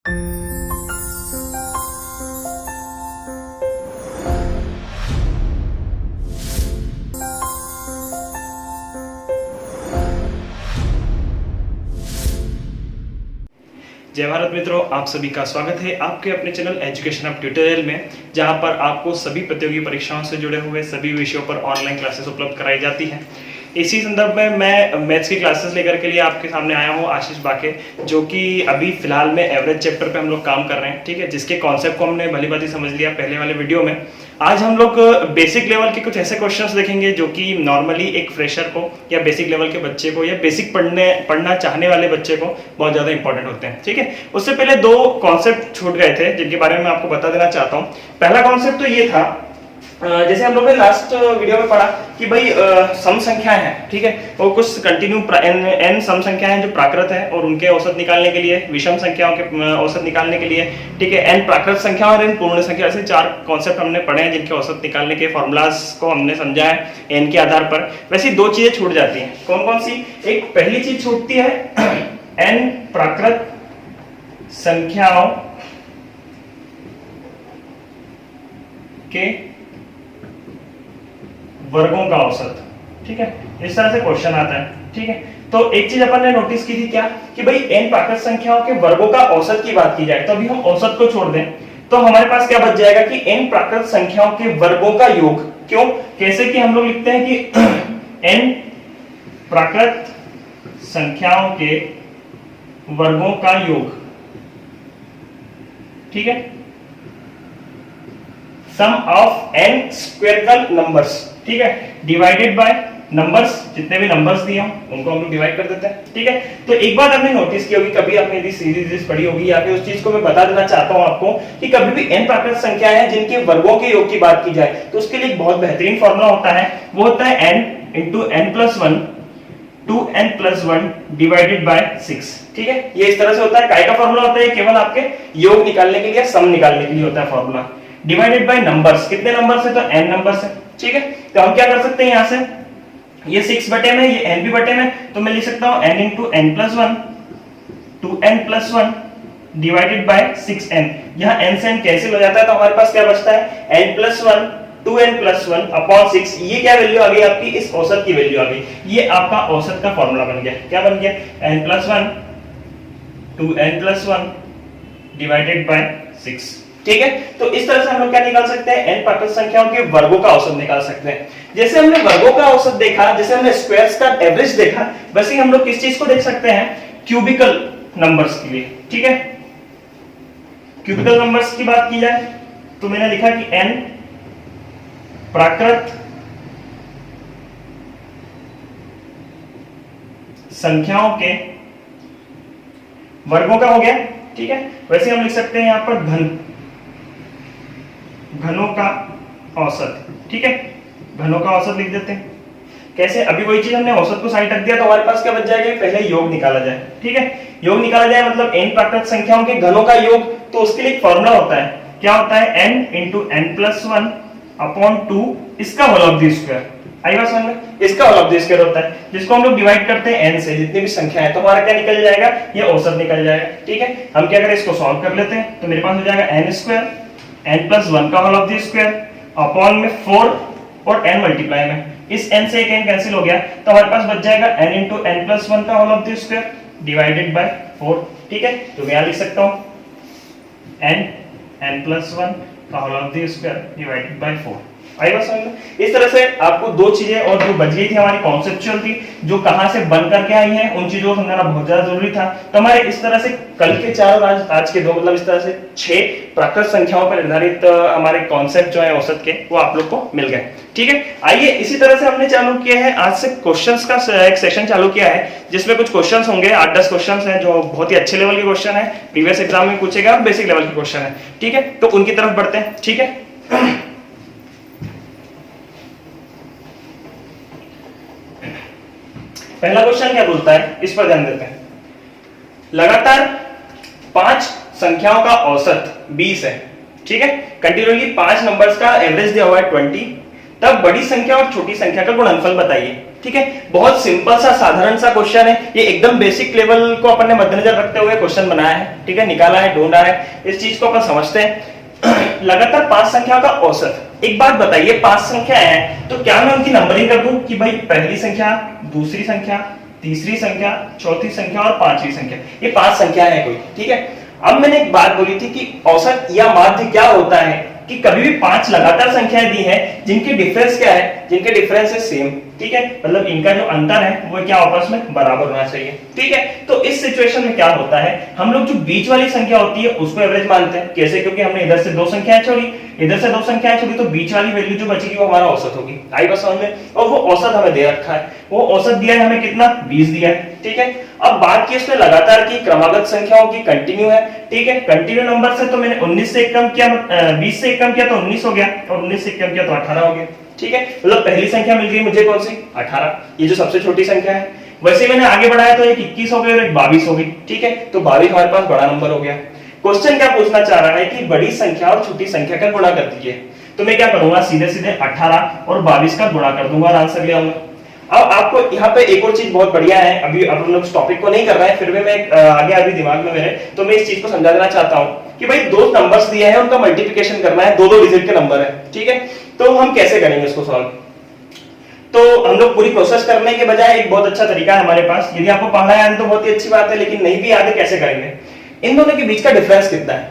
जय भारत मित्रों, आप सभी का स्वागत है आपके अपने चैनल एजुकेशन ऑफ ट्यूटोरियल में, जहां पर आपको सभी प्रतियोगी परीक्षाओं से जुड़े हुए सभी विषयों पर ऑनलाइन क्लासेस उपलब्ध कराई जाती हैं। इसी संदर्भ में मैं मैथ्स की क्लासेस लेकर के लिए आपके सामने आया हूं, आशीष बाके, जो कि अभी फिलहाल में एवरेज चैप्टर पे हम लोग काम कर रहे हैं। ठीक है, जिसके कॉन्सेप्ट को हमने भली भांति समझ लिया पहले वाले वीडियो में। आज हम लोग बेसिक लेवल के कुछ ऐसे क्वेश्चंस देखेंगे जो कि नॉर्मली एक फ्रेशर को या बेसिक लेवल के बच्चे को या बेसिक पढ़ना चाहने वाले बच्चे को बहुत ज्यादा इंपॉर्टेंट होते हैं। ठीक है, उससे पहले दो कॉन्सेप्ट छूट गए थे जिनके बारे में मैं आपको बता देना चाहता हूँ। पहला कॉन्सेप्ट तो ये था, जैसे हम लोग ने लास्ट वीडियो में पढ़ा कि भाई सम संख्याएं हैं, ठीक है, वो कुछ कंटिन्यू n सम संख्याएं हैं जो प्राकृत है, और उनके औसत निकालने के लिए, विषम संख्याओं के औसत निकालने के लिए, ठीक है, n प्राकृत संख्या और n पूर्ण संख्या, ऐसे चार कॉन्सेप्ट हमने पढ़े हैं जिनके औसत निकालने के फॉर्मूलाज को हमने समझा है n के आधार पर। वैसे दो चीजें छूट जाती हैं। कौन कौन सी? एक पहली चीज छूटती है n प्राकृत संख्याओं के वर्गों का औसत। ठीक है, इस तरह से क्वेश्चन आता है। ठीक है, तो एक चीज अपन ने नोटिस की थी क्या, कि भाई n प्राकृत संख्याओं के वर्गों का औसत की बात की जाए तो अभी हम औसत को छोड़ दें तो हमारे पास क्या बच जाएगा कि n प्राकृत संख्याओं के वर्गों का योग। क्यों? कैसे कि हम लोग लिखते हैं कि n प्राकृत संख्याओं के वर्गों का योग, ठीक है, सम ऑफ n स्क्वेरिकल नंबर्स, ठीक है, डिवाइडेड बाय नंबर्स, जितने भी नंबर्स दिए हम उनको हम लोग डिवाइड कर देते हैं। ठीक है, तो एक बात आपने नोटिस की होगी, कभी आपने यदि सीरीज पढ़ी होगी, या फिर उस चीज को मैं बता देना चाहता हूं आपको कि कभी भी n प्राकृत संख्याएं हैं जिनके वर्गों के योग की बात की जाए तो उसके लिए एक बहुत बेहतरीन फॉर्मूला होता है, वो होता है n into n+1 2n+1 divided by 6। ठीक है, ये इस तरह से होता है। काय का फॉर्मूला होता है? केवल आपके योग निकालने के लिए, सम निकालने के लिए होता है फॉर्मूला। डिवाइडेड बाय नंबर्स, कितने नंबर्स है? तो n नंबर्स है। ठीक है, तो हम क्या कर सकते हैं यहां से, ये 6 बटे में, ये n भी बटे में, तो मैं लिख सकता हूं n into n+1 2n+1 divided by 6n। यहां n से n कैंसिल हो जाता है तो हमारे पास क्या बचता है? n+1 2n+1 upon 6। ये क्या वैल्यू आ गई आपकी? इस औसत की वैल्यू आ गई। ये आपका औसत का फॉर्मूला बन गया। क्या बन गया? n+1 2n+1 divided by 6। ठीक है, तो इस तरह से हम लोग क्या निकाल सकते हैं? n प्राकृत संख्याओं के वर्गों का औसत निकाल सकते हैं। जैसे हमने वर्गों का औसत देखा, जैसे हमने स्क्वायर्स का एवरेज देखा, वैसे ही हम लोग किस चीज को देख सकते हैं? क्यूबिकल नंबर्स के लिए। ठीक है, क्यूबिकल नंबर्स की बात की जाए तो मैंने लिखा कि n प्राकृत संख्याओं के वर्गों का हो गया। ठीक है, वैसे हम लिख सकते हैं यहां पर घनों का औसत। ठीक है, घनों का औसत लिख देते हैं। कैसे? अभी वही चीज हमने औसत को साइड रख दिया तो हमारे पास क्या बच जाएगा? पहले योग निकाला जाए। ठीक है, योग निकाला जाए मतलब n प्राकृत संख्याओं के घनों का योग, तो उसके लिए एक फॉर्मूला होता है। क्या होता है? n इंटू n+1 अपॉन 2 इसका होल ऑफ द स्क्वायर। आई बात समझ में? इसका होल ऑफ द स्क्वायर होता है, जिसको हम लोग डिवाइड करते हैं n से, जितनी भी संख्या है, तो हमारा क्या निकल जाएगा? ये औसत निकल जाएगा। ठीक है, हम क्या करें? इसको सॉल्व कर लेते हैं तो मेरे पास हो जाएगा n² n+1 का whole of the square upon में 4 और n मल्टीप्लाई में, इस n से एक n कैंसिल हो गया तो हमारे पास बच जाएगा n इंटू n+1 का whole of the square divided by 4। ठीक है, तो मैं यहां लिख सकता हूं n n+1 का whole of the square divided by 4। आई बात समझ में? इस तरह से आपको दो चीजें और जो बच गई थी हमारी कॉन्सेप्चुअल थी, जो कहां से बन करके आई हैं, उन चीजों को समझना बहुत ज्यादा जरूरी था। तो हमारे इस तरह से कल के 4 और आज के 2, मतलब इस तरह से 6 प्राकृत संख्याओं पर निर्धारित हमारे कॉन्सेप्ट जो है औसत के, वो आप लोग को मिल गए। ठीक है, आइए इसी तरह से हमने चालू किया है, आज से क्वेश्चंस का एक सेशन चालू किया है जिसमें कुछ क्वेश्चंस होंगे, 8-10 क्वेश्चंस हैं जो बहुत ही अच्छे लेवल के क्वेश्चन है, प्रीवियस एग्जाम में पूछे गए और बेसिक लेवल के क्वेश्चन है। ठीक है, तो उनकी तरफ बढ़ते हैं। ठीक है, पहला क्वेश्चन क्या बोलता है, इस पर ध्यान देते हैं। लगातार 5 संख्याओं का औसत 20 है। ठीक है, कंटिन्यूअसली 5 नंबर्स का एवरेज दिया हुआ है 20, तब बड़ी संख्या और छोटी संख्या का गुणनफल बताइए। ठीक है, बहुत सिंपल सा साधारण सा क्वेश्चन है ये, एकदम बेसिक लेवल को अपन ने मद्देनजर रखते हुए क्वेश्चन बनाया है, ठीक है, निकाला है, ढूंढा है, इस चीज को अपन समझते हैं। लगातार 5 संख्याओं का औसत। एक बात बताइए, 5 संख्या है तो क्या मैं उनकी नंबरिंग कर दूं कि भाई पहली संख्या, दूसरी संख्या, तीसरी संख्या, चौथी संख्या और पांचवी संख्या, ये 5 संख्या है कोई, ठीक है। अब मैंने एक बात बोली थी कि औसत या माध्य क्या होता है कि कभी भी 5 लगातार संख्याएं दी हैं जिनके डिफरेंस क्या है, जिनके डिफरेंस है सेम, ठीक है, मतलब इनका जो अंतर है वो क्या आपस में बराबर होना चाहिए, ठीक है। तो इस सिचुएशन में क्या होता है, हम लोग जो बीच वाली संख्या होती है उसको एवरेज मानते हैं। कैसे? क्योंकि हमने इधर से 2 संख्याएं छोड़ी, इधर से 2 संख्याएं छोड़ी, तो बीच वाली वैल्यू जो बचेगी वो हमारा औसत होगी। आई बात समझ में? और वो औसत हमें दे रखा है, वो औसत दिया है हमें कितना, 20 दिया है, ठीक है। अब बात की इसमें लगातार की क्रमागत संख्याओं की, कंटिन्यू है, ठीक है। कंटिन्यू नंबर से तो मैंने 19 से कम किया, 20 से कम किया तो 19 हो गया, और 19 से कम किया तो 18 हो गया, ठीक है। मतलब पहली संख्या मिल गई मुझे कौन सी, 18, ये जो सबसे छोटी संख्या है। वैसे मैंने आगे बढ़ाया तो एक 21 हो गई और एक 22 हो गई, ठीक है। तो 22 हमारे पास बड़ा नंबर हो गया। क्वेश्चन क्या पूछना चाह रहा है कि बड़ी संख्या और छोटी संख्या का गुणा कर दीजिए, तो मैं क्या करूंगा, सीधे सीधे 18 और 22 का गुणा कर दूंगा और आंसर ले आऊंगा। अब आपको यहाँ पे एक और चीज बहुत बढ़िया है, अभी अब हम लोग इस टॉपिक को नहीं कर रहे हैं, फिर भी मैं आगे अभी दिमाग में मेरे, तो मैं इस चीज को समझा देना चाहता हूँ कि भाई 2 नंबर्स दिए हैं, उनका मल्टीप्लिकेशन करना है, 2-2 डिजिट के नंबर है, ठीक है। तो हम कैसे करेंगे इसको सॉल्व? तो हम लोग पूरी प्रोसेस करने के बजाय एक बहुत अच्छा तरीका है हमारे पास, यदि आपको पढ़ना है तो बहुत ही अच्छी बात है, लेकिन नहीं भी याद है कैसे करेंगे? इन दोनों के बीच का डिफरेंस कितना है,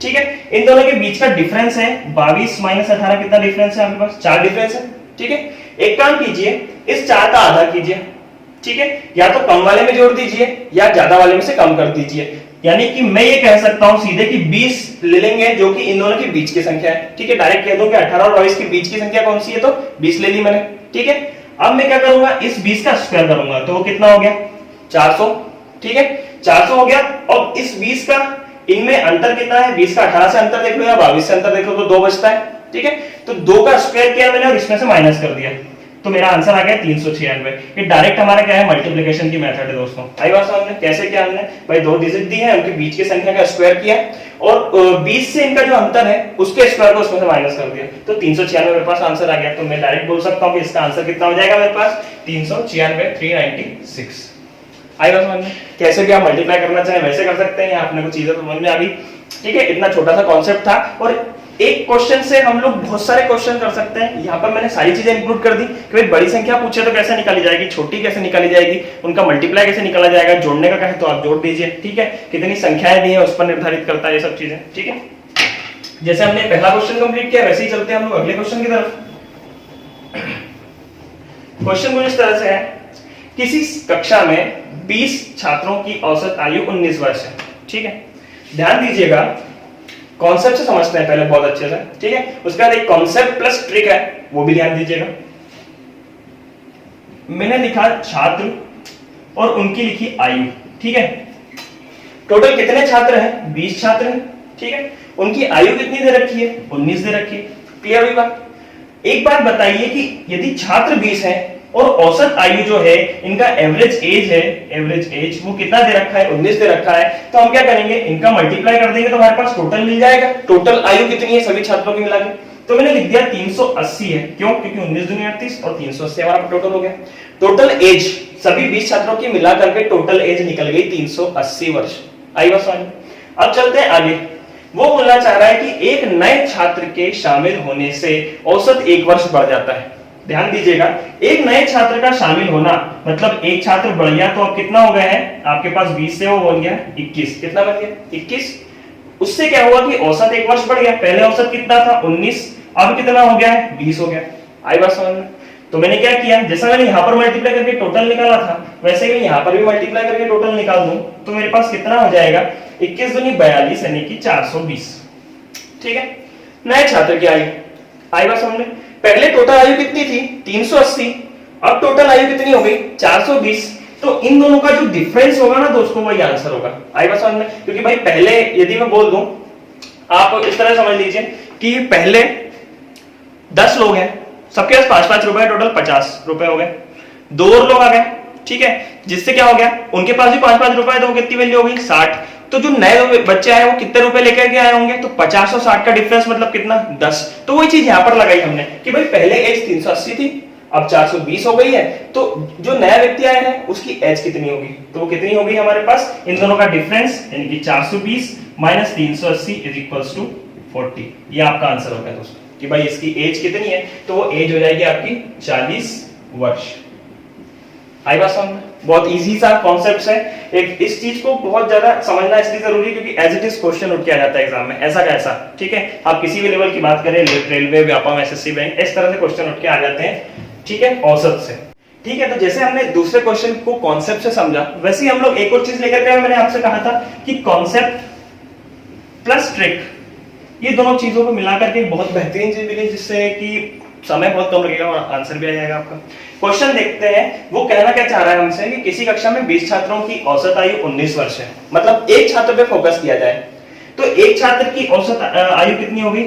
ठीक है, इन दोनों के बीच का डिफरेंस है 22 माइनस 18, कितना डिफरेंस है आपके पास, 4 डिफरेंस है, ठीक है। एक काम कीजिए, इस 4 का आधा कीजिए, ठीक है, या तो कम वाले में जोड़ दीजिए या ज्यादा वाले में से कम कर दीजिए। यानी कि मैं ये कह सकता हूं सीधे कि 20 ले लेंगे जो कि इन दोनों के बीच की संख्या है, ठीक है। डायरेक्ट कह दूं कि 18 और 22 के बीच की संख्या कौन सी है, तो 20 ले ली मैंने, ठीक है। अब मैं क्या करूंगा, इस 20 का स्क्वायर करूंगा, तो वो कितना हो गया, 400, ठीक है, 400 हो गया। और इस 20 का, इनमें अंतर कितना है, 20 का 18 से अंतर देख लो या 22 से अंतर देख लो, तो 2 बचता है, ठीक है। तो 2 का स्क्वायर किया मैंने और इसमें से माइनस कर दिया, तो मेरा आंसर आ गया 396। ये डायरेक्ट हमारा क्या है, मल्टीप्लिकेशन की मेथड है दोस्तों। आई बात समझ में? कैसे किया हमने, भाई 2 डिजिट दी है, उनके बीच की संख्या का स्क्वायर किया और 20 से इनका जो अंतर है उसके स्क्वायर को उसमें से माइनस कर दिया, तो 396 मेरे पास आंसर आ गया। तो मैं डायरेक्ट बोल सकता हूं कि इसका आंसर कितना हो जाएगा मेरे पास, 396, 396। आई बात समझ में? कैसे भी आप मल्टीप्लाई करना चाहें वैसे कर सकते हैं, आपने कुछ चीजें समझ में आ गई, ठीक है। इतना छोटा सा कॉन्सेप्ट था और एक क्वेश्चन से हम लोग बहुत सारे क्वेश्चन कर सकते हैं। यहाँ पर मैंने सारी चीजें इंक्लूड कर दी कि भाई बड़ी संख्या पूछे तो कैसे निकाली जाएगी, छोटी कैसे निकाली जाएगी, उनका मल्टीप्लाई कैसे निकाला जाएगा, जोड़ने का कहे तो आप जोड़ दीजिए, ठीक है। कितनी संख्याएं दी है उस पर निर्धारित करता है ये सब चीजें, ठीक है। जैसे हमने पहला क्वेश्चन कंप्लीट किया वैसे ही चलते हैं हम लोग अगले क्वेश्चन की तरफ। क्वेश्चन कुछ इस तरह से है, किसी कक्षा में 20 छात्रों की औसत आयु 19 वर्ष है, ठीक है। ध्यान दीजिएगा, कॉन्सेप्ट से समझते हैं पहले बहुत अच्छे से, ठीक है। उसके बाद एक कॉन्सेप्ट प्लस ट्रिक है, वो भी ध्यान दीजिएगा। मैंने लिखा छात्र और उनकी लिखी आयु, ठीक है। टोटल कितने छात्र हैं, 20 छात्र हैं, ठीक है। उनकी आयु कितनी दे रखी है, 19 दे रखी है। क्लियर हुई बात? एक बात बताइए कि यदि छात्र 20 हैं और औसत आयु जो है, इनका एवरेज एज है, एवरेज एज वो कितना दे रखा है, 19 दे रखा है, तो हम क्या करेंगे, इनका मल्टीप्लाई कर देंगे तो हमारे पास टोटल मिल जाएगा। टोटल आयु कितनी है सभी छात्रों की मिला के, तो मैंने लिख दिया 380 है। क्यों? क्योंकि 19 दूनी 38 और 380 हमारा टोटल हो गया। टोटल एज सभी 20 छात्रों की मिला करके टोटल एज निकल गई 380 वर्ष। आई बात समझ? अब चलते हैं आगे। वो बोलना चाह रहा है कि एक नए छात्र के शामिल होने से औसत 1 वर्ष बढ़ जाता है। ध्यान दीजिएगा, एक नए छात्र का शामिल होना मतलब एक छात्र बढ़ गया, तो अब कितना हो गया है आपके पास, 20 से वो बन गया 21। कितना बन गया, 21। उससे क्या हुआ कि औसत 1 वर्ष बढ़ गया। पहले औसत कितना था, 19, अब कितना हो गया है, 20 हो गया। आई बात समझ में? तो मैंने क्या किया, जैसा मैंने यहाँ पर मल्टीप्लाई करके टोटल निकाला था, वैसे ही मैं यहाँ पर भी मल्टीप्लाई करके टोटल निकाल दूं, तो मेरे पास कितना हो जाएगा, 21 दूनी 42 यानी कि 420। ठीक है, नए छात्र की आयु। आई बात समझ में? पहले टोटल आयु कितनी थी, 380, अब टोटल आयु कितनी हो गई, 420। तो इन दोनों का जो डिफरेंस होगा ना दोस्तों, वही आंसर होगा। आई बात समझ में? क्योंकि भाई पहले यदि मैं बोल दूं, आप इस तरह समझ लीजिए कि पहले 10 लोग हैं, सबके पास 5-5 रुपए, टोटल 50 रुपए हो गए। 2 और लोग आ गए, ठीक है, जिससे क्या हो गया, उनके पास भी 5-5 रुपए, तो कितनी वैल्यू हो गई, 60। तो जो नए बच्चे आए वो कितने रुपए लेकर के आए होंगे, तो 50 और 60 का डिफरेंस मतलब कितना, 10। तो वही चीज यहां पर लगाई हमने कि भाई पहले एज 380 थी, अब 420 हो गई है, तो जो नया व्यक्ति आया है उसकी एज कितनी होगी, तो वो कितनी हो गई हमारे पास, इन दोनों का डिफरेंस यानी कि 420 माइनस 380 इज इक्वल्स टू 40। ये आपका आंसर होगा दोस्तों कि भाई इसकी एज कितनी है, तो वो एज हो जाएगी आपकी 40 वर्ष। आई बात समझ में? बहुत इजी सा कॉन्सेप्ट है। एक इस चीज को बहुत ज्यादा समझना इसलिए जरूरी है क्योंकि एज इट इज क्वेश्चन उठ के आ जाता है एग्जाम में, ऐसा का ऐसा। ठीक है, आप किसी भी लेवल की बात करें, रेलवे, व्यापम, एसएससी, बैंक, इस तरह से क्वेश्चन उठ के आ जाते हैं। ठीक है, औसत से। ठीक है, तो जैसे हमने दूसरे क्वेश्चन को कॉन्सेप्ट से समझा, वैसे ही हम लोग एक और चीज लेकर के आए। मैंने आपसे कहा था कि कॉन्सेप्ट प्लस ट्रिक, ये दोनों चीजों को मिलाकर के बहुत बेहतरीन चीज मिली, जिससे कि समय बहुत कम लगेगा और आंसर भी आ जाएगा आपका। क्वेश्चन देखते हैं, वो कहना क्या चाह रहा है हमसे कि किसी कक्षा में 20 छात्रों की औसत आयु 19 वर्ष है, मतलब एक छात्र पे फोकस किया जाए तो एक छात्र की औसत आयु कितनी होगी,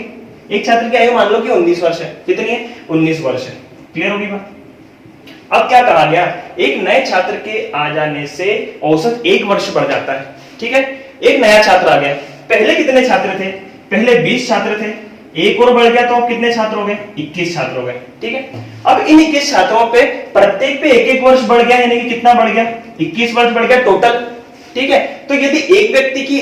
एक छात्र की आयु मान लो कि 19 वर्ष है। कितनी है? 19 वर्ष है। क्लियर होगी बात? अब क्या कहा गया, एक नए छात्र के आ जाने से औसत 1 वर्ष बढ़ जाता है। ठीक है, एक नया छात्र आ गया, पहले कितने छात्र थे, पहले 20 छात्र थे, एक और बढ़ गया तो अब कितने छात्र हो गए, 21 छात्र हो गए। ठीक है, अब इन 21 छात्रों पे प्रत्येक पे 1-1 वर्ष बढ़ गया, यानी कि कितना बढ़ गया, 21 वर्ष बढ़ गया टोटल। ठीक है, तो यदि एक व्यक्ति की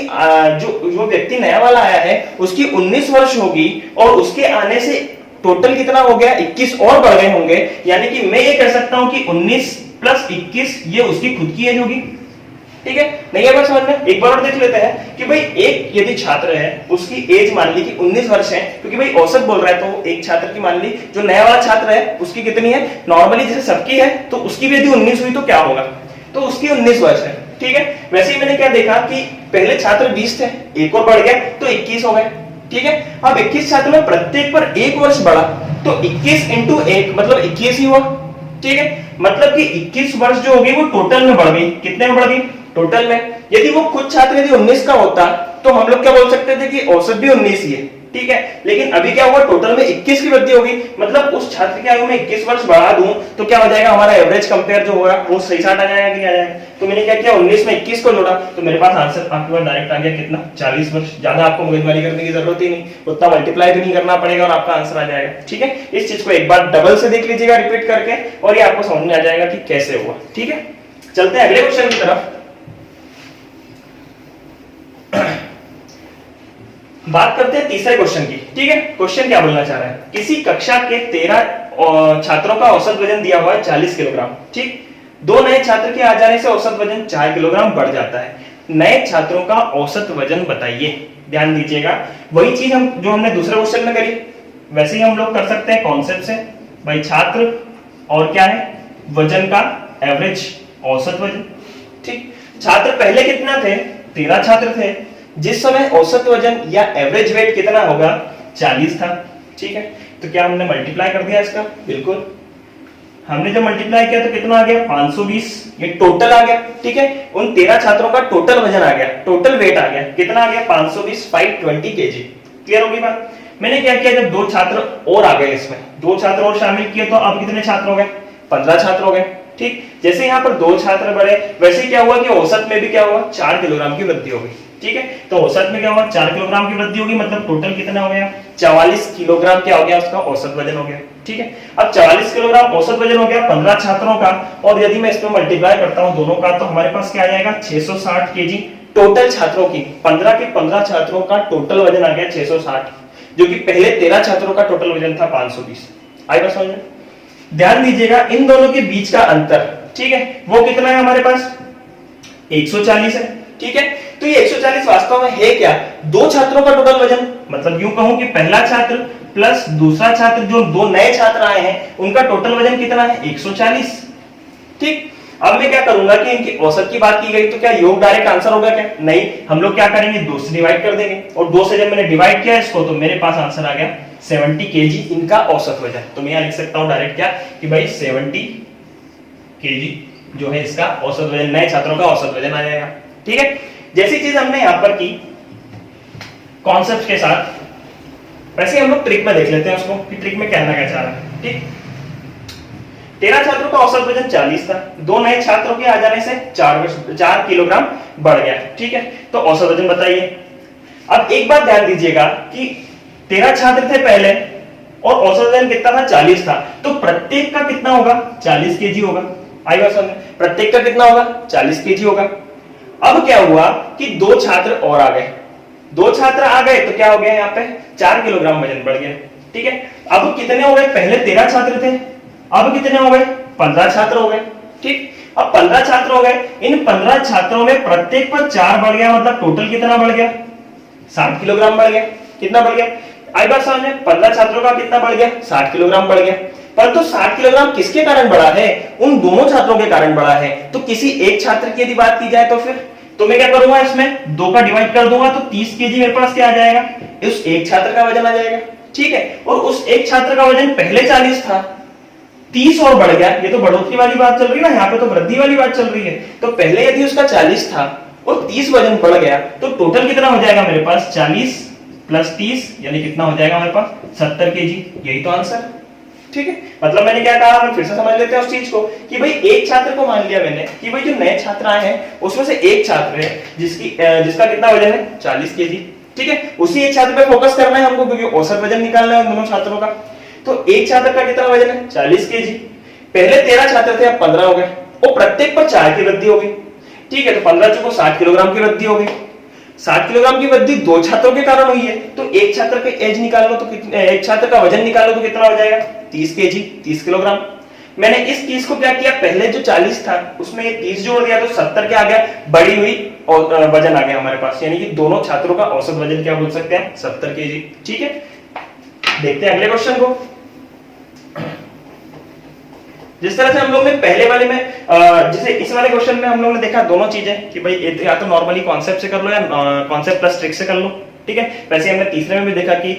जो व्यक्ति नया वाला आया है उसकी 19 वर्ष होगी और उसके आने से टोटल कितना हो गया, 21 और बढ़ गए होंगे, यानी कि मैं ये कह सकता हूं कि 19 प्लस 21 ये उसकी खुद की एज होगी। ठीक है, नहीं है बात समझ में? एक बार और देख लेते हैं कि भाई एक यदि छात्र है उसकी एज मान ली कि 19 वर्ष है, क्योंकि भाई औसत बोल रहा है तो एक छात्र की मान ली, जो नया वाला छात्र है उसकी कितनी है, नॉर्मली जैसे सबकी है तो उसकी भी यदि 19 हुई तो क्या होगा, तो उसकी 19 वर्ष है। ठीक है, वैसे ही मैंने क्या देखा कि पहले छात्र 20 थे, एक और बढ़ गया तो 21 हो गए। ठीक है, अब 21 छात्र में प्रत्येक पर 1 वर्ष बढ़ा तो 21 इंटू 1 मतलब 21 ही हुआ। ठीक है, मतलब कि 21 वर्ष जो होगी वो टोटल में बढ़ गई, कितने में बढ़ गई, टोटल में। यदि वो खुद छात्र यदि 19 का होता तो हम लोग क्या बोल सकते थे कि औसत भी 19 ही है। ठीक है, लेकिन अभी क्या हुआ, टोटल में 21 की वृद्धि होगी, मतलब उस छात्र की आयु में 21 वर्ष बढ़ा दूं तो क्या हो जाएगा, हमारा एवरेज कंपेयर जो होगा वो सही साथ आ जाएगा कि नहीं आ जाएगा। तो मैंने क्या किया, 19 में 21 को जोड़ा तो मेरे पास आंसर आपके पास डायरेक्ट आ गया कितना, 40 वर्ष। ज्यादा आपको मगजमारी करने की जरूरत ही नहीं, उतना मल्टीप्लाई भी नहीं करना पड़ेगा और आपका आंसर आ जाएगा। ठीक है, इस चीज को एक बार डबल से देख लीजिएगा रिपीट करके और ये आपको समझ में आ जाएगा कि कैसे हुआ। ठीक है, चलते हैं अगले क्वेश्चन की तरफ। बात करते हैं तीसरे क्वेश्चन की। ठीक है, क्वेश्चन क्या बोलना चाह रहा है, किसी कक्षा के 13 छात्रों का औसत वजन दिया हुआ है 40 किलोग्राम। ठीक, दो नए छात्र के आ जाने से औसत वजन 4 किलोग्राम बढ़ जाता है, नए छात्रों का औसत वजन बताइए। ध्यान दीजिएगा, वही चीज हम जो हमने दूसरे क्वेश्चन में करी वैसे ही हम लोग कर सकते हैं कॉन्सेप्ट से। भाई छात्र और क्या है, वजन का एवरेज, औसत वजन। ठीक, छात्र पहले कितना थे, 13 छात्र थे, जिस समय औसत वजन या एवरेज वेट कितना होगा, 40 था। ठीक है, तो क्या हमने मल्टीप्लाई कर दिया इसका, बिल्कुल हमने जब मल्टीप्लाई किया तो कितना आ गया, 520, ये टोटल आ गया। ठीक है, उन 13 छात्रों का टोटल वजन आ गया, टोटल वेट आ गया, कितना आ गया, 520, 520 केजी। क्लियर होगी बात? मैंने क्या किया, जब 2 छात्र और आ गए, इसमें 2 छात्र और शामिल किए तो अब कितने छात्र हो गए, 15 छात्र हो गए। ठीक, जैसे यहाँ पर 2 छात्र बढ़े वैसे क्या हुआ कि औसत में भी क्या हुआ, 4 किलोग्राम की वृद्धि हो गई। ठीक है, तो औसत में क्या हुआ, 4 किलोग्राम की वृद्धि होगी, मतलब टोटल कितना हो गया, 44 किलोग्राम क्या हो गया, उसका औसत वजन हो गया। ठीक है, अब 44 किलोग्राम औसत वजन हो गया 15 छात्रों का, और यदि मैं इस पे मल्टीप्लाई करता हूं दोनों का तो हमारे पास क्या आ जाएगा, 660 केजी टोटल छात्रों की। 15 के 15 छात्रों का टोटल वजन आ गया 660, जो कि पहले 13 छात्रों का टोटल वजन था 520। आई बात समझ में? ध्यान दीजिएगा, इन दोनों के बीच का अंतर, ठीक है, वो कितना है हमारे पास, 140 है। ठीक है, तो ये 140 वास्तव में है क्या, 2 छात्रों का टोटल वजन, मतलब यूं कहूं कि पहला छात्र प्लस दूसरा छात्र, जो 2 नए छात्र आए हैं उनका टोटल वजन कितना है, 140। ठीक, अब मैं क्या करूंगा कि इनकी औसत की बात की गई तो क्या योग डायरेक्ट आंसर होगा क्या, नहीं, हम लोग क्या करेंगे, 2 से डिवाइड कर देंगे, और 2 से जब मैंने डिवाइड किया इसको तो मेरे पास आंसर आ गया 70 केजी इनका औसत वजन। तो मैं यहां लिख सकता हूं डायरेक्ट क्या कि भाई 70 केजी जो है इसका औसत वजन, नए छात्रों का औसत वजन आ जाएगा। ठीक है, जैसी चीज हमने यहां पर की कॉन्सेप्ट के साथ, वैसे हम लोग ट्रिक में देख लेते हैं उसको कि ट्रिक में कहना क्या चाह रहा है। ठीक, 13 छात्रों का औसत वजन 40 था, 2 नए छात्रों के आ जाने से 4 किलोग्राम बढ़ गया। ठीक है, तो औसत वजन बताइए। अब एक बात ध्यान दीजिएगा कि 13 छात्र थे पहले, और औसत वजन कितना था 40 था, तो प्रत्येक का कितना होगा 40 केजी होगा। आई बात समझ, प्रत्येक का कितना होगा 40 केजी होगा। अब क्या हुआ कि दो छात्र और आ गए, दो छात्र आ गए तो क्या हो गया, यहाँ पे 4 किलोग्राम वजन बढ़ गया। ठीक है, अब कितने हो गए, पहले 13 छात्र थे, अब कितने हो गए 15 छात्र हो गए। ठीक, अब 15 छात्र हो गए, इन 15 छात्रों में प्रत्येक पर 4 बढ़ गया, मतलब टोटल कितना बढ़ गया 60 किलोग्राम बढ़ गया। कितना बढ़ गया, आई बात समझ में, 15 छात्रों का कितना बढ़ गया 60 किलोग्राम बढ़ गया। परंतु 60 किलोग्राम किसके कारण बढ़ा है, उन दोनों छात्रों के कारण बढ़ा है। तो किसी एक छात्र की यदि बात की जाए तो फिर तो मैं क्या करूंगा, इसमें 2 का डिवाइड कर दूंगा तो 30 केजी मेरे पास क्या आ जाएगा, उस एक छात्र का वजन आ जाएगा। ठीक है, और उस एक छात्र का वजन पहले 40 था, 30 और बढ़ गया। ये तो बढ़ोतरी वाली बात चल रही है ना, यहाँ पे तो वृद्धि वाली बात चल रही है। तो पहले यदि उसका 40 था और 30 वजन बढ़ गया तो टोटल कितना हो जाएगा मेरे पास 40 प्लस 30 यानी कितना हो जाएगा मेरे पास 70 केजी। यही तो आंसर। ठीक है, मतलब मैंने क्या कहा, हम फिर से समझ लेते हैं उस चीज को कि भाई एक छात्र को मान लिया मैंने कि भाई जो नए छात्र आए हैं उसमें से एक छात्र है जिसका कितना वजन है 40 केजी। ठीक है, उसी एक छात्र पे फोकस करना है हमको क्योंकि औसत वजन निकालना है दोनों छात्रों का। तो एक छात्र का कितना वजन है 40 केजी, पहले 13 छात्र थे अब 15 हो गए और प्रत्येक पर 4 की वृद्धि हो गई। ठीक है, तो 15 चुको 60 किलोग्राम की वृद्धि हो गई। 60 किलोग्राम की वृद्धि दो छात्रों के कारण हुई है, तो एक छात्र के एज निकाल लो तो एक छात्र का वजन निकाल लो तो कितना हो जाएगा 30 केजी 30 किलोग्राम। मैंने इस 30 को क्या किया, पहले जो 40 था उसमें ये 30 जोड़ दिया तो 70 क्या आ गया, बढ़ी हुई और वजन आ गया हमारे पास, यानी कि दोनों छात्रों का औसत वजन क्या बोल सकते हैं 70 केजी। ठीक है, देखते हैं अगले क्वेश्चन को। जिस तरह से हम लोग ने पहले वाले में जैसे इस वाले क्वेश्चन में हम लोग ने देखा दोनों चीजें कि भाई या तो नॉर्मली कॉन्सेप्ट से कर लो या कॉन्सेप्ट प्लस ट्रिक से कर लो। ठीक है, वैसे हमने तीसरे में भी देखा कि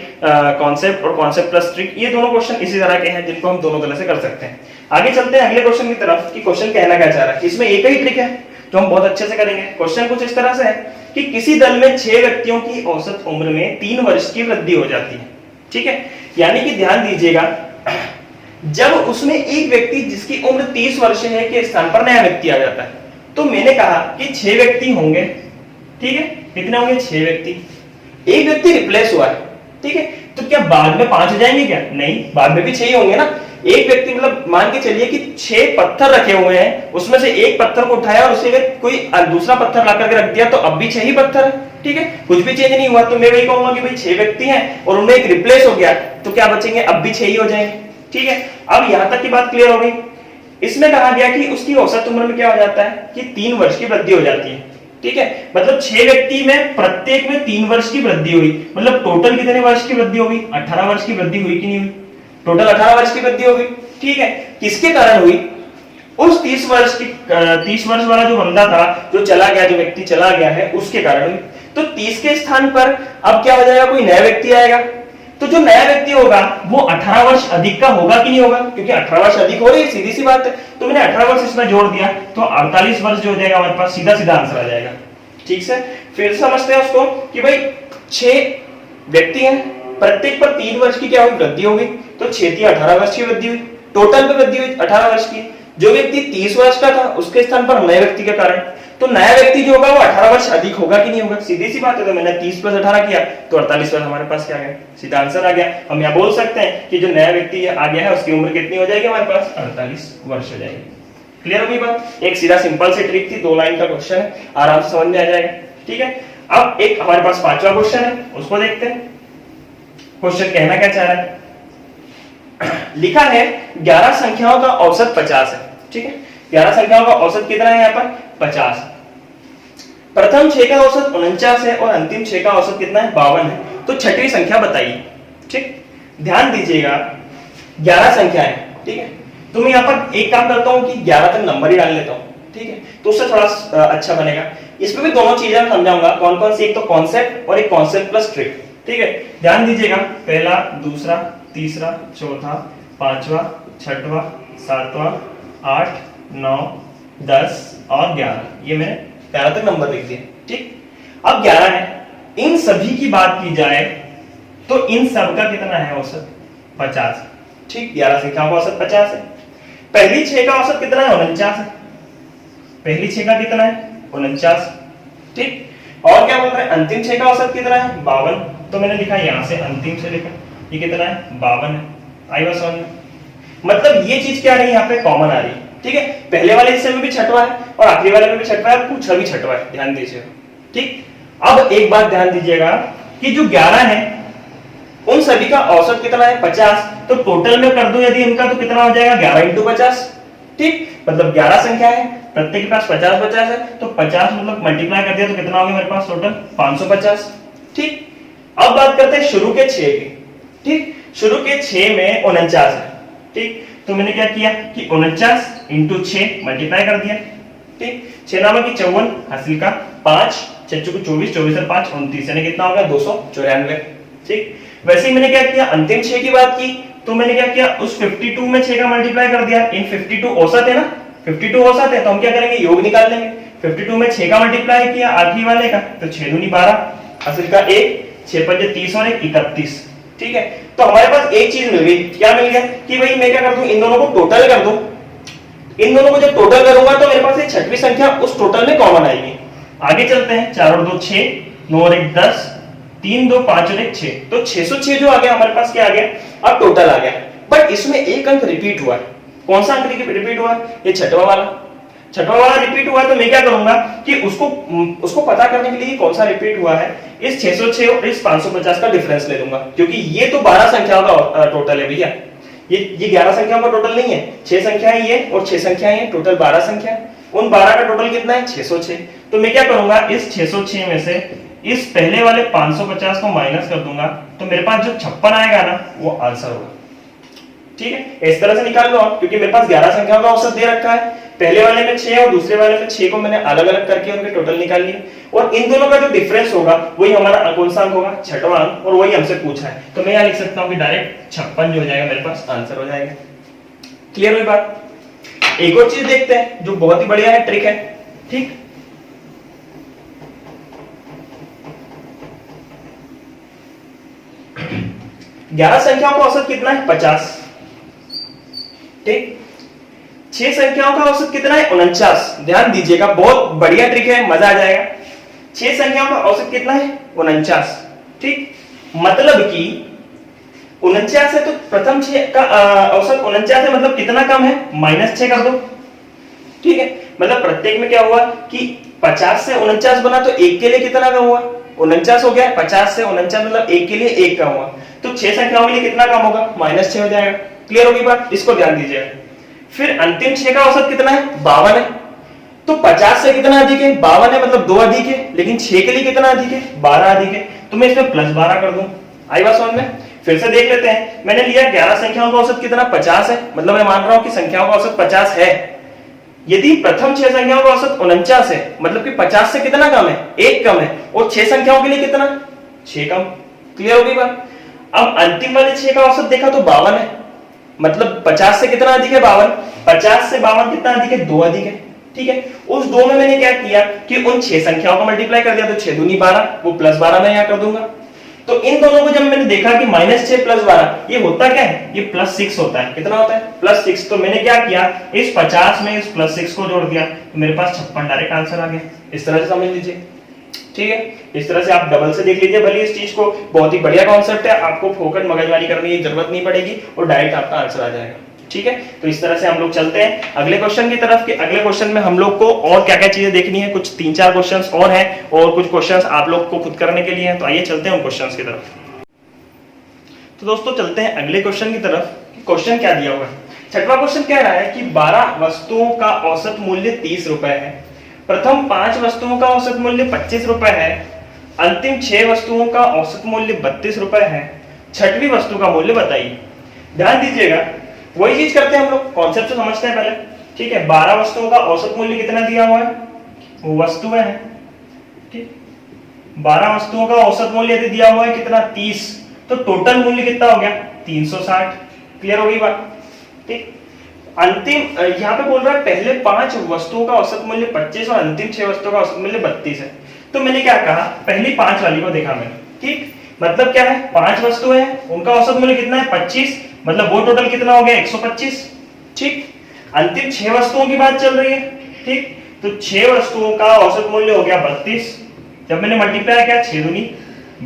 कॉन्सेप्ट और कॉन्सेप्ट प्लस ट्रिक ये दोनों क्वेश्चन इसी तरह के हैं जिनको हम दोनों तरह से कर सकते हैं। आगे चलते हैं अगले क्वेश्चन की तरफ कि क्वेश्चन कहना क्या चाह रहा है। इसमें एक ही ट्रिक है जो हम बहुत अच्छे से करेंगे। क्वेश्चन कुछ इस तरह से है कि किसी दल में 6 व्यक्तियों की औसत उम्र में 3 वर्ष की वृद्धि हो जाती है। ठीक है, यानी कि ध्यान दीजिएगा, जब उसमें एक व्यक्ति जिसकी उम्र 30 वर्ष है के स्थान पर नया व्यक्ति आ जाता है, तो मैंने कहा कि 6 व्यक्ति होंगे। ठीक है, कितने होंगे 6 व्यक्ति, एक व्यक्ति रिप्लेस हुआ है। ठीक है, तो क्या बाद में 5 हो जाएंगे क्या, नहीं, बाद में भी 6 ही होंगे ना। एक व्यक्ति मतलब मान के चलिए कि 6 पत्थर रखे हुए हैं, उसमें से एक पत्थर को उठाया और उसे अगर कोई दूसरा पत्थर ला करके रख दिया तो अब भी 6 ही पत्थर है। ठीक है, कुछ भी चेंज नहीं हुआ, तो मैं वही कहूंगा कि भाई 6 व्यक्ति हैं और उनमें एक रिप्लेस हो गया तो क्या बचेंगे, अब भी 6 ही हो जाएंगे। ठीक है, अब यहां तक की बात क्लियर हो गई। इसमें कहा गया कि उसकी औसत उम्र में क्या हो जाता है कि 3 वर्ष की वृद्धि हो जाती है। ठीक है, मतलब 6 व्यक्ति में प्रत्येक में 3 वर्ष की वृद्धि हुई, मतलब टोटल कितने वर्ष की वृद्धि होगी, 18 वर्ष की वृद्धि हुई कि नहीं हुई, टोटल 18 वर्ष की वृद्धि होगी। ठीक है, किसके कारण हुई, उस 30 वर्ष वाला जो बंदा था जो चला गया, जो व्यक्ति चला गया है उसके कारण हुई। तो 30 के स्थान पर अब क्या हो जाएगा, कोई नया व्यक्ति आएगा, तो जो नया व्यक्ति होगा वो 18 वर्ष अधिक का होगा कि नहीं होगा, क्योंकि 18 वर्ष अधिक हो रही है, सीधी सी बात है। तो मैंने 18 वर्ष इसमें जोड़ दिया तो 48 वर्ष जो हो जाएगा हमारे पास, सीधा सीधा आंसर आ जाएगा। ठीक से फिर समझते हैं उसको कि भाई 6 व्यक्ति हैं, प्रत्येक पर 3 वर्ष की क्या हुई, वृद्धि होगी, तो 6 थी 18 वर्ष की वृद्धि हुई, टोटल पे वृद्धि हुई 18 वर्ष की। जो व्यक्ति 30 वर्ष का था उसके स्थान पर नए व्यक्ति के कारण, तो नया व्यक्ति जो होगा वो 18 वर्ष अधिक होगा कि नहीं होगा, सीधी सी बात है। तो मैंने 30 प्लस 18 किया तो 48 वर्ष हमारे पास क्या गया, सीधा आंसर आ गया। हम यहाँ बोल सकते हैं कि जो नया व्यक्ति आ गया है उसकी उम्र कितनी हो जाएगी हमारे पास, 48 वर्ष हो जाएगी। क्लियर होगी बात, एक सीधा सिंपल सी ट्रिक थी, 2 लाइन का क्वेश्चन है, आराम से समझ में आ जाएगा। ठीक है, अब एक हमारे पास 5वां क्वेश्चन है, उसको देखते हैं। क्वेश्चन कहना क्या चाह रहा है, लिखा है 11 संख्याओं का औसत 50 है। ठीक है, 11 संख्याओं का औसत कितना है यहाँ पर 50। प्रथम 6 का औसत 49 है और अंतिम 6 का औसत कितना है 52 है, तो छठवीं संख्या बताइए। ठीक, ध्यान दीजिएगा 11 संख्या है। ठीक है, तो मैं यहाँ पर एक काम करता हूँ कि 11 तक नंबर ही डाल लेता हूँ। ठीक है, तो उससे थोड़ा अच्छा बनेगा। इसमें भी दोनों चीजें समझाऊंगा, कौन कौन सी, एक तो कॉन्सेप्ट और एक कॉन्सेप्ट प्लस ट्रिक। ठीक है, ध्यान दीजिएगा, पहला, दूसरा, तीसरा, चौथा, 5वां, 6वां, 7वां, 8, 9, 10 और 11, ये मैंने 11 तक नंबर लिख दिए। ठीक, अब 11 है, इन सभी की बात की जाए तो इन सब का कितना है औसत 50। ठीक, 11 संख्याओं का औसत 50 है। पहली 6 का औसत कितना है 49 है, पहली 6 का कितना है 49। ठीक, और क्या बोल रहे हैं, अंतिम 6 का औसत कितना है 52, तो मैंने लिखा यहां से अंतिम से लिखा ये कितना है 52 है। आई बात समझ में? मतलब ये चीज क्या आ रही है यहाँ पे कॉमन आ रही है, ठीक है। पहले वाले हिस्से में भी छठवा है और आखिरी वाले में भी छठवा है, पूछा भी छठवा है, ध्यान दीजिएगा, ठीक। अब एक बात ध्यान दीजिएगा कि जो 11 है उन सभी का औसत कितना है 50, तो टोटल में कर दो यदि इनका तो कितना हो जाएगा 11 इंटू 50, ठीक। मतलब 11 संख्या है, प्रत्येक के पास 50 है, तो 50 मतलब मल्टीप्लाई कर दिया तो कितना हो गया मेरे पास टोटल 550, ठीक। अब बात करते हैं शुरू के 6 की, ठीक। शुरू के 6 में 49 है, ठीक। तो मैंने क्या किया कि 49 इंटू 6 मल्टीप्लाई कर दिया, ठीक। 6 नामा की 54 हासिल का 5 6 को 24 24 और 5 29 यानी कितना हो गया 294, ठीक। वैसे ही मैंने क्या किया अंतिम 6 की बात की, तो मैंने क्या किया उस 52 में 6 का मल्टीप्लाई कर दिया। इन 52 औसत है ना, 52 औसत है तो हम क्या करेंगे योग निकाल लेंगे। 52 में 6 का मल्टीप्लाई किया आखिरी वाले का, तो 6 दूनी 12 हासिल का 1 6 पंजे 30 और 1 31, ठीक है। तो हमारे पास एक चीज मिल गई, क्या मिल गया कि भाई मैं क्या कर दूं इन दोनों को टोटल कर दूं। इन दोनों को जब टोटल करूंगा तो मेरे पास ये छठवीं संख्या उस टोटल में कॉमन आएगी। आगे चलते हैं, 4 और 2 6, 9 और 1 10, 3 2 5 और 1 6, तो 606 जो आ गया हमारे पास क्या आ गया अब टोटल आ गया। बट इसमें एक अंक रिपीट हुआ है। कौन सा अंक रिपीट हुआ? ये छठवां वाला रिपीट हुआ। तो मैं क्या करूंगा कि उसको पता करने के लिए कौन सा रिपीट हुआ है, इस 606 और इस 550 का डिफरेंस ले लूंगा, क्योंकि ये तो 12 संख्याओं का टोटल है भैया, ये 11 संख्याओं का टोटल नहीं है। 6 संख्याएं ये और 6 संख्याएं ये, टोटल 12 संख्या। उन 12 का टोटल कितना है 606। तो मैं क्या करूंगा इस 606 में से इस पहले वाले 550 को माइनस कर दूंगा, तो मेरे पास जो 56 आएगा ना वो आंसर होगा, ठीक है। इस तरह से निकाल लो आप, क्योंकि मेरे पास 11 संख्याओं का औसत दे रखा है। पहले वाले में 6 और दूसरे वाले में 6 को मैंने अलग अलग करके उनके टोटल निकाल लिए, और इन दोनों का जो डिफरेंस होगा वही हमारा कौन सा अंक होगा छठवां अंक, और वही हमसे पूछा है। तो मैं यहाँ लिख सकता हूँ कि डायरेक्ट 56 जो हो जाएगा मेरे पास आंसर हो जाएगा। क्लियर हुई बात? एक और चीज देखते हैं जो बहुत ही बढ़िया है, ट्रिक है, ठीक। ग्यारह संख्याओं का औसत कितना है 50, ठीक। 6 संख्याओं का औसत कितना है 49। ध्यान दीजिएगा, बहुत बढ़िया ट्रिक है, मजा आ जाएगा। 6 संख्याओं का औसत कितना है 49, ठीक। मतलब कि 49 है तो प्रथम 6 का औसत 49 है, मतलब कितना कम है -6 कर दो, ठीक है। मतलब प्रत्येक में क्या हुआ कि 50 से 49 बना तो एक के लिए कितना कम हुआ 49 हो गया। 50 से 49 मतलब एक के लिए एक कम हुआ, तो 6 संख्याओं के लिए कितना कम होगा -6 हो जाएगा। क्लियर होगी बात? इसको ध्यान दीजिएगा। फिर अंतिम 6 का औसत कितना है 52 है, तो 50 से कितना अधिक है 52 है, मतलब 2 अधिक है, लेकिन 6 के लिए कितना अधिक है 12 अधिक है, तो मैं इसमें +12 कर दूं। आई बात समझ में? फिर से देख लेते हैं। मैंने लिया 11 संख्याओं का औसत कितना 50 है, मतलब मैं मान रहा हूं कि संख्याओं का औसत 50 है। यदि प्रथम 6 संख्याओं का औसत 49 है, मतलब कि 50 से कितना कम है 1 कम है, और 6 संख्याओं के लिए कितना 6 कम। क्लियर होगी बात? अब अंतिम वाले 6 का औसत देखा तो 52 है, मतलब 50 से कितना अधिक है 52, 50 से 52 कितना अधिक है 2 अधिक है, ठीक है। उस 2 में मैंने क्या किया कि उन 6 संख्याओं को मल्टीप्लाई कर दिया, तो 6 दूनी 12, वो +12 मैं यहाँ कर दूंगा। तो इन दोनों को जब मैंने देखा कि -6 +12 ये होता क्या है, ये +6 होता है। कितना होता है +6। तो मैंने क्या किया इस 50 में इस +6 को जोड़ दिया, तो मेरे पास 56 डायरेक्ट आंसर आ गया। इस तरह से समझ लीजिए, ठीक है। इस तरह से आप डबल से देख लीजिए भले इस चीज को, बहुत ही बढ़िया कॉन्सेप्ट है, आपको फोकट मगजमारी करने की जरूरत नहीं पड़ेगी और डायरेक्ट आपका आंसर आ जाएगा, ठीक है। तो इस तरह से हम लोग चलते हैं अगले क्वेश्चन की तरफ। कि अगले क्वेश्चन में हम लोग को और क्या क्या चीजें देखनी है, कुछ 3-4 क्वेश्चंस और हैं, और कुछ क्वेश्चंस आप लोग को खुद करने के लिए हैं। तो आइए चलते हैं उन क्वेश्चंस की तरफ। तो दोस्तों चलते हैं अगले क्वेश्चन की तरफ। क्वेश्चन क्या दिया हुआ है, छठवां क्वेश्चन कह रहा है कि 12 वस्तुओं का औसत मूल्य 30 रुपए है, प्रथम 5 वस्तुओं का औसत मूल्य 25 रुपए है, अंतिम 6 वस्तुओं का औसत मूल्य 32 रुपए है, छठवीं वस्तु का मूल्य बताइए। ध्यान दीजिएगा, वही चीज करते हैं हम लोग, कॉन्सेप्ट से समझते हैं पहले, ठीक है। 12 वस्तुओं का औसत मूल्य कितना दिया हुआ है, वो वस्तुएं हैं, ठीक। 12 वस्तुओं का औसत मूल्य यदि दिया हुआ है कितना 30, तो टोटल मूल्य कितना हो गया 360। क्लियर हो गई बात, ठीक। अंतिम यहाँ पे बोल रहा है पहले 5 वस्तुओं का औसत मूल्य 25 और अंतिम 6 वस्तुओं का औसत मूल्य 32 है। तो मैंने क्या कहा, पहली 5 वाली को देखा मैंने, ठीक। मतलब क्या है 5 वस्तुएं हैं, उनका औसत मूल्य कितना है 25, मतलब वो टोटल कितना हो गया 125, ठीक। अंतिम 6 वस्तुओं की बात चल रही है, ठीक। तो 6 वस्तुओं का औसत मूल्य हो गया 32, जब मैंने मल्टीप्लाई किया 6 दूनी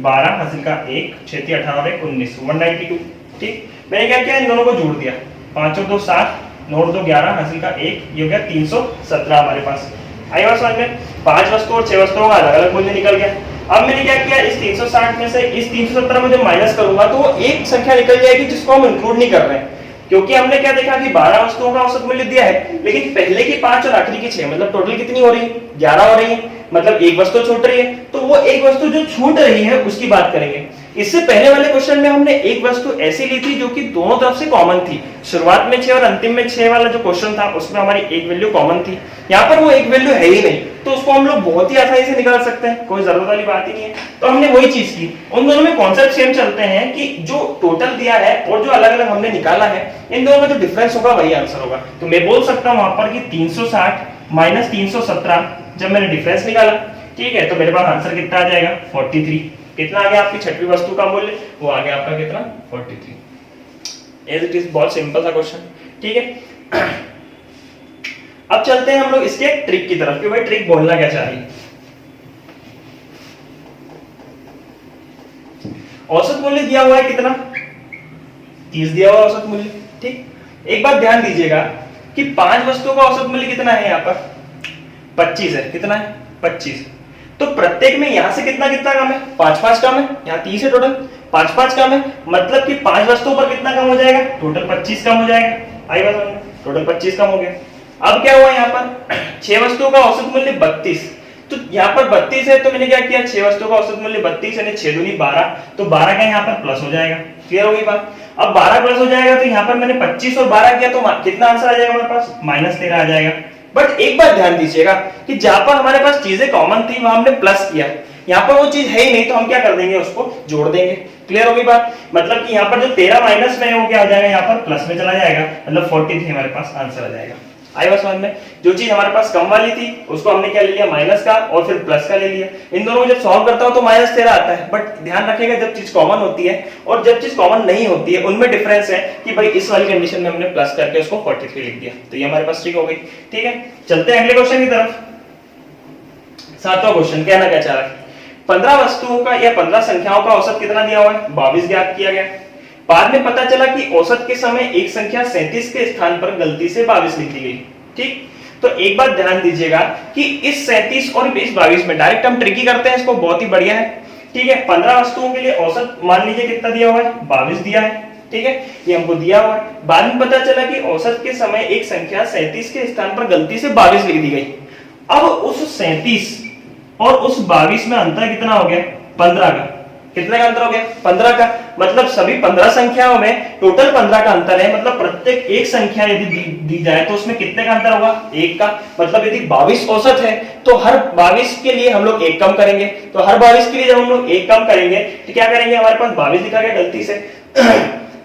12 हासिल का 1, 6 18 और 1 19, 192। ठीक, मैंने क्या किया, इन दोनों को जोड़ दिया, 5 और 2 7, 9 और 2 11 हासिल का 1, ये हो गया 317 हमारे पास। आई बात समझ में? 5 वस्तु और 6 वस्तुओं का अलग अलग मूल्य निकल गया। अब मैंने क्या किया, इस 360 में से इस 317 में जब माइनस करूंगा तो वो एक संख्या निकल जाएगी जिसको हम इंक्लूड नहीं कर रहे हैं, क्योंकि हमने क्या देखा कि 12 वस्तुओं का औसत मूल्य दिया है, लेकिन पहले की 5 और आखिरी की 6, मतलब टोटल कितनी हो रही है, 11 हो रही है, मतलब एक वस्तु छूट रही है, तो वो एक वस्तु जो छूट रही है उसकी बात करेंगे। इससे पहले वाले क्वेश्चन में हमने एक वस्तु ऐसी ली थी जो कि दोनों तरफ से कॉमन थी, शुरुआत में 6 और अंतिम में 6 वाला जो क्वेश्चन था उसमें हमारी एक वैल्यू कॉमन थी, यहाँ पर वो एक वैल्यू है ही नहीं, तो उसको हम लोग बहुत ही आसानी से निकाल सकते हैं, कोई जरूरत वाली बात ही नहीं है। तो हमने वही चीज की, उन दोनों में कॉन्सेप्ट सेम चलते हैं कि जो टोटल दिया है और जो अलग अलग हमने निकाला है, इन दोनों में जो डिफरेंस होगा वही आंसर होगा। तो मैं बोल सकता हूं वहां पर कि 360 माइनस 317 जब मैंने डिफरेंस निकाला, ठीक है, तो मेरे पास आंसर कितना आ जाएगा, 43। कितना आ गया आपकी छठवीं वस्तु का मूल्य, वो आ गया आपका कितना, 43। एज इट इज, बहुत सिंपल सा क्वेश्चन, ठीक है। अब चलते हैं हम लोग इसके ट्रिक की तरफ कि भाई ट्रिक बोलना क्या चाहिए। औसत मूल्य दिया हुआ है कितना, 30 दिया हुआ औसत मूल्य, ठीक। एक बात ध्यान दीजिएगा कि 5 वस्तुओं का औसत मूल्य कितना है, यहाँ पर 25 है, कितना है 25, तो प्रत्येक में यहां से कितना कितना कम है, 5 कम है, यहाँ 30 है टोटल, 5 कम है, मतलब कि 5 वस्तुओं पर कितना कम हो जाएगा, टोटल 25 कम हो जाएगा। आई बात, टोटल 25 कम हो गया। अब क्या हुआ, यहाँ पर 6 वस्तुओं का औसत मूल्य 32, तो यहाँ पर 32 है, तो मैंने क्या किया, 6 वस्तुओं का औसत मूल्य 32 यानी 6 दूनी 12, तो 12 का यहाँ पर प्लस हो जाएगा। क्लियर हो गई बात? अब 12 प्लस हो जाएगा तो यहाँ पर मैंने 25 और 12 किया, तो कितना आंसर आ जाएगा हमारे पास, -13 आ जाएगा। बट एक बात ध्यान दीजिएगा कि जहां पर हमारे पास चीजें कॉमन थी वहां हमने प्लस किया, यहाँ पर वो चीज है ही नहीं, तो हम क्या कर देंगे, उसको जोड़ देंगे। क्लियर हो गई बात? मतलब कि यहाँ पर जो 13 माइनस में है वो क्या हो जाएगा, यहाँ पर प्लस में चला जाएगा, मतलब 43 हमारे पास आंसर आ जाएगा। आई बात समझ में? जो चीज हमारे पास कम वाली थी उसको हमने क्या ले लिया, माइनस का, और फिर प्लस का ले लिया। इन दोनों को जब सॉल्व करता हूं तो -13 आता है, बट ध्यान रखिएगा जब चीज कॉमन होती है और जब चीज कॉमन नहीं होती है उनमें डिफरेंस है कि भाई इस वाली कंडीशन में हमने प्लस करके उसको 43 लिख दिया, तो ये हमारे पास ठीक हो गई। ठीक है, चलते हैं अगले क्वेश्चन की तरफ। 7वां क्वेश्चन कहना क्या चाह रहा है, 15 वस्तुओं का या 15 संख्याओं का औसत कितना दिया हुआ है, 22 ज्ञात किया गया। बाद में पता चला कि औसत के समय एक संख्या 37 के स्थान पर गलती से 22 लिख दी गई। ठीक, तो एक बात ध्यान दीजिएगा कि इस 37 और इस 22 में डायरेक्ट हम ट्रिकी करते हैं इसको, बहुत ही बढ़िया है। ठीक है, 15 वस्तुओं के लिए औसत मान लीजिए कितना दिया हुआ है, 22 दिया है। ठीक है, ये हमको दिया हुआ है। बाद में पता चला कि औसत के समय एक संख्या 37 के स्थान पर गलती से 22 लिख दी गई। अब उस 37 और उस 22 में अंतर कितना हो गया, 15 का। कितने का अंतर हो गया, 15 का। मतलब सभी 15 संख्याओं में टोटल 15 का अंतर है, मतलब प्रत्येक एक संख्या यदि दी जाए तो उसमें कितने का अंतर होगा, 1 का। मतलब यदि 22 औसत है तो हर 22 के लिए हम लोग 1 कम करेंगे, तो हर 22 के लिए जब हम लोग 1 कम करेंगे तो क्या करेंगे, हमारे पास 22 लिखा गया गलती से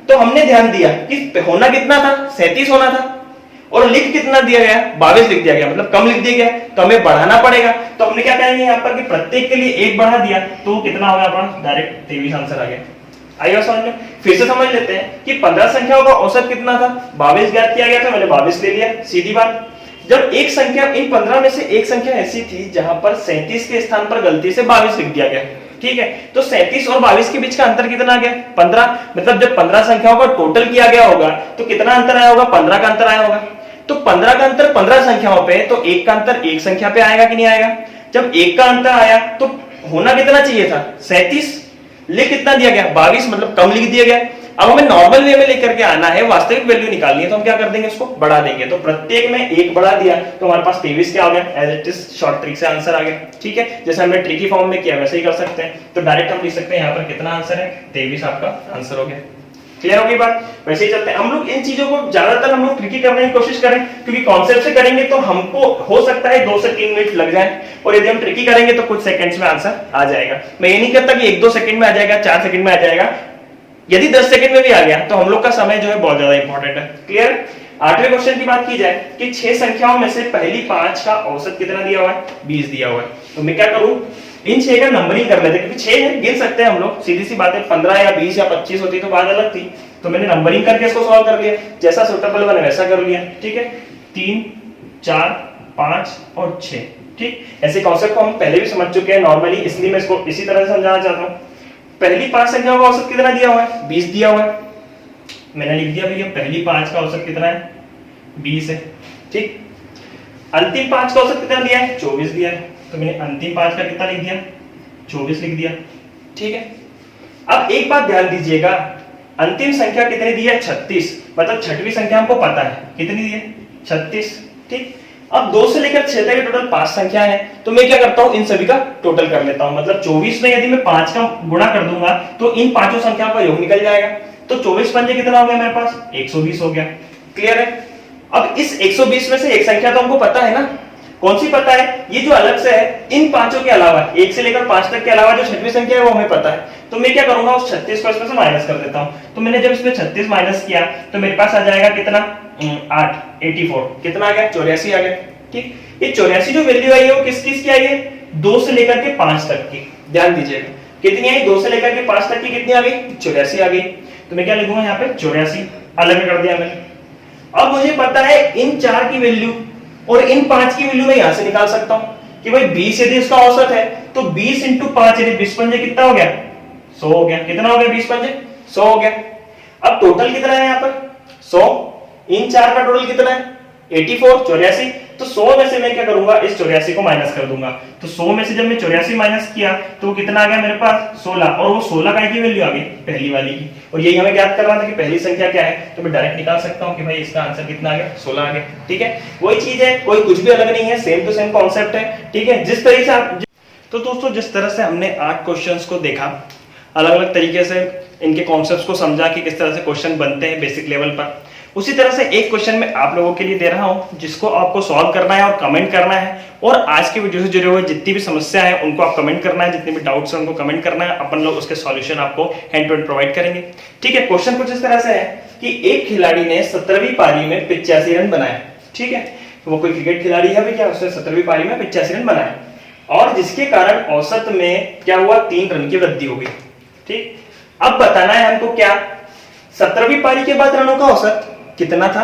तो हमने ध्यान दिया कि होना कितना था, 37 होना था, और लिख कितना दिया गया, 22 लिख दिया गया, मतलब कम लिख दिया गया, तो हमें बढ़ाना पड़ेगा। तो हमने क्या करेंगे यहाँ पर कि प्रत्येक के लिए 1 बढ़ा दिया, तो कितना होगा अपना, डायरेक्ट 23 आंसर आ गया। आइए समझ में, फिर से समझ लेते हैं कि 15 संख्याओं का औसत कितना था, 22 ज्ञात किया गया था, मैंने 22 ले लिया, सीधी बात। जब एक संख्या, इन 15 में से एक संख्या ऐसी थी जहां पर 37 के स्थान पर गलती से 22 लिख दिया गया। ठीक है, तो 37 और 22 के बीच का अंतर कितना आ गया, 15। मतलब जब 15 संख्याओं का टोटल किया गया होगा तो कितना अंतर आया होगा, 15 का अंतर आया होगा। तो 15 का अंतर 15 संख्याओं पे, तो 1 का अंतर 1 संख्या पे आएगा कि नहीं आएगा। जब 1 का अंतर आया तो होना कितना चाहिए था, 37, लिख कितना दिया गया, 22, मतलब कम लिख दिया गया। अब हमें नॉर्मल वे में लेकर के आना है, वास्तविक वैल्यू निकालनी है, तो हम क्या कर देंगे, इसको बढ़ा देंगे। तो प्रत्येक में 1 बढ़ा दिया तो हमारे पास 23 क्या हो गया, as it is short trick से आंसर आ गया। ठीक है, जैसे हमने ट्रिकी फॉर्म में किया वैसे ही कर सकते हैं। तो डायरेक्ट हम लिख सकते हैं यहाँ पर कितना आंसर है, 23 आपका आंसर हो गया। क्लियर होगी बात? वैसे ही चलते हैं हम लोग। इन चीजों को ज्यादातर हम लोग ट्रिकी करने की कोशिश करें, क्योंकि कॉन्सेप्ट से करेंगे तो हमको हो सकता है 2 से 3 मिनट लग जाए, और यदि हम ट्रिकी करेंगे तो कुछ सेकंड्स में आंसर आ जाएगा। मैं ये नहीं कहता कि 1-2 सेकंड में आ जाएगा, 4 सेकंड में आ जाएगा। यदि 10 सेकंड में भी आ गया तो हम लोग का समय जो है बहुत ज्यादा इंपॉर्टेंट है। क्लियर? 8वें क्वेश्चन की बात की जाए कि 6 संख्याओं में से पहली 5 का औसत कितना दिया हुआ है, 20 दिया हुआ है। तो मैं क्या करूं, इन 6 का नंबरिंग कर लेते हैं, क्योंकि 6 है, गिन सकते हैं हम लोग, सीधी सी बात है। 15 या 20 या 25 होती तो बात अलग थी, तो मैंने नंबरिंग करके इसको सॉल्व कर लिया, जैसा सूटेबल बने वैसा कर लिया। ठीक है, 3, 4, 5 और 6। ठीक, ऐसे कॉन्सेप्ट को हम पहले भी समझ चुके हैं नॉर्मली, इसलिए मैं इसको इसी तरह से समझाना चाहता हूँ। पहली 5 संख्याओं का औसत कितना दिया हुआ है? 20 दिया हुआ है। मैंने लिख दिया भैया पहली 5 का औसत कितना है? 20 है। ठीक, अंतिम 5 का औसत कितना दिया है? 24 दिया है। तो मैंने अंतिम 5 का कितना लिख दिया? 24 लिख दिया। ठीक है, अब एक बात ध्यान दीजिएगा, अंतिम संख्या कितनी दी है? 36, मतलब छठवीं संख्या हमको पता है कितनी दी है? 36। ठीक, अब 2 से लेकर 6 तक टोटल 5 संख्या है, तो मैं क्या करता हूं, इन सभी का टोटल कर लेता हूं। मतलब 24 में यदि मैं 5 का गुणा कर दूंगा तो इन पांचों संख्याओं का योग निकल जाएगा। तो 24 पंजे कितना हो गया मेरे पास? 120 हो गया। क्लियर है? अब इस 120 में से एक संख्या तो हमको पता है ना, कौन सी पता है? ये जो अलग से है, इन पांचों के अलावा, 1 से लेकर 5 तक के अलावा जो छठवीं संख्या है वो हमें पता है। तो मैं क्या करूंगा, उस 36 को इसमें से माइनस कर देता हूं। तो मैंने जब इसमें 36 माइनस किया तो मेरे पास आ जाएगा कितना? 8, 84। कितना आ गया? 84 आ गया। ठीक, ये 84 जो वैल्यू आई है वो किस किस की आई है? 2 से लेकर के 5 तक की। ध्यान दीजिएगा कितनी आई? 2 से लेकर के 5 तक की कितनी आ गई? 84 आ गई। तो मैं क्या लिखूंगा यहाँ पे? 84 अलग कर दिया मैंने। अब मुझे पता है इन 4 की वैल्यू और इन 5 की वैल्यू मैं यहां से निकाल सकता हूं कि भाई 20 यदि इसका औसत है तो 20 इंटू 5 यदि 20 पंजे कितना हो गया? 100 हो गया। कितना हो गया? 20 पंजे 100 हो गया। अब टोटल कितना है यहाँ पर? 100। इन 4 का टोटल कितना है? 84, 84। तो 100 में से मैं क्या करूंगा, इस 84 को माइनस कर दूंगा। तो 100 में से जब मैं 84 माइनस किया तो वो कितना आ गया मेरे पास? 16। और वो 16 का की वैल्यू आ गई पहली वाली की, और यही हमें ज्ञात करना था कि पहली संख्या क्या है। तो मैं डायरेक्ट निकाल सकता हूं कि भाई इसका आंसर कितना आ गया? 16 आ गया। ठीक है, वही चीज है, कोई कुछ भी अलग नहीं है, सेम टू सेम कॉन्सेप्ट है। ठीक है, जिस तरीके से आप, तो दोस्तों जिस तरह से हमने 8 क्वेश्चंस को देखा, अलग अलग तरीके से इनके कॉन्सेप्ट्स को समझा कि किस तरह से क्वेश्चन बनते हैं बेसिक लेवल पर, उसी तरह से एक क्वेश्चन मैं आप लोगों के लिए दे रहा हूं जिसको आपको सॉल्व करना है और कमेंट करना है। और आज के वीडियो से जुड़े हुए जितनी भी समस्या है उनको आप कमेंट करना है, जितने भी डाउट्स हैं उनको कमेंट करना है। अपन लोग उसके सॉल्यूशन आपको हैंड टू हैंड प्रोवाइड करेंगे। ठीक है, क्वेश्चन कुछ इस तरह से है कि एक खिलाड़ी ने 17वीं पारी में 85 रन बनाए। ठीक है, तो वो कोई क्रिकेट खिलाड़ी है भी क्या, उसने 17वीं पारी में 85 रन बनाए और जिसके कारण औसत में क्या हुआ? 3 रन की वृद्धि हो गई। ठीक, अब बताना है हमको क्या, 17वीं पारी के बाद रनों का औसत कितना था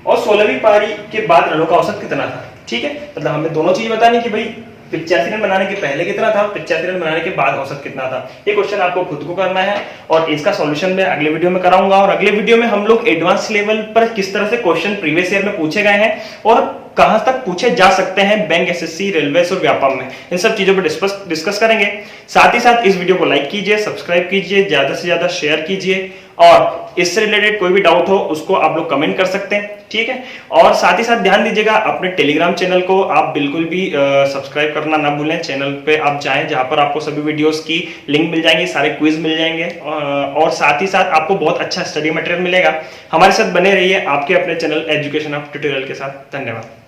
और 16वीं पारी के बाद रनों का औसत कितना था। ठीक है, मतलब हमें दोनों चीज बतानी कि भाई 85 रन बनाने के पहले कितना था, 85 रन बनाने के बाद औसत कितना था। ये क्वेश्चन आपको खुद को करना है और इसका सॉल्यूशन मैं अगले वीडियो में कराऊंगा। और अगले वीडियो में हम लोग एडवांस लेवल पर किस तरह से क्वेश्चन प्रीवियस ईयर में पूछे गए हैं और कहां तक पूछे जा सकते हैं बैंक, एसएससी, रेलवे और व्यापम में, इन सब चीजों पर डिस्कस करेंगे। साथ ही साथ इस वीडियो को लाइक कीजिए, सब्सक्राइब कीजिए, ज्यादा से ज्यादा शेयर कीजिए और इससे रिलेटेड कोई भी डाउट हो उसको आप लोग कमेंट कर सकते हैं। ठीक है, और साथ ही साथ ध्यान दीजिएगा अपने टेलीग्राम चैनल को आप बिल्कुल भी सब्सक्राइब करना ना भूलें। चैनल पे आप जाएं जहां पर आपको सभी वीडियोस की लिंक मिल जाएंगी, सारे क्विज मिल जाएंगे और साथ ही साथ आपको बहुत अच्छा स्टडी मटेरियल मिलेगा। हमारे साथ बने रहिए आपके अपने चैनल एजुकेशन ऑफ ट्यूटोरियल के साथ। धन्यवाद।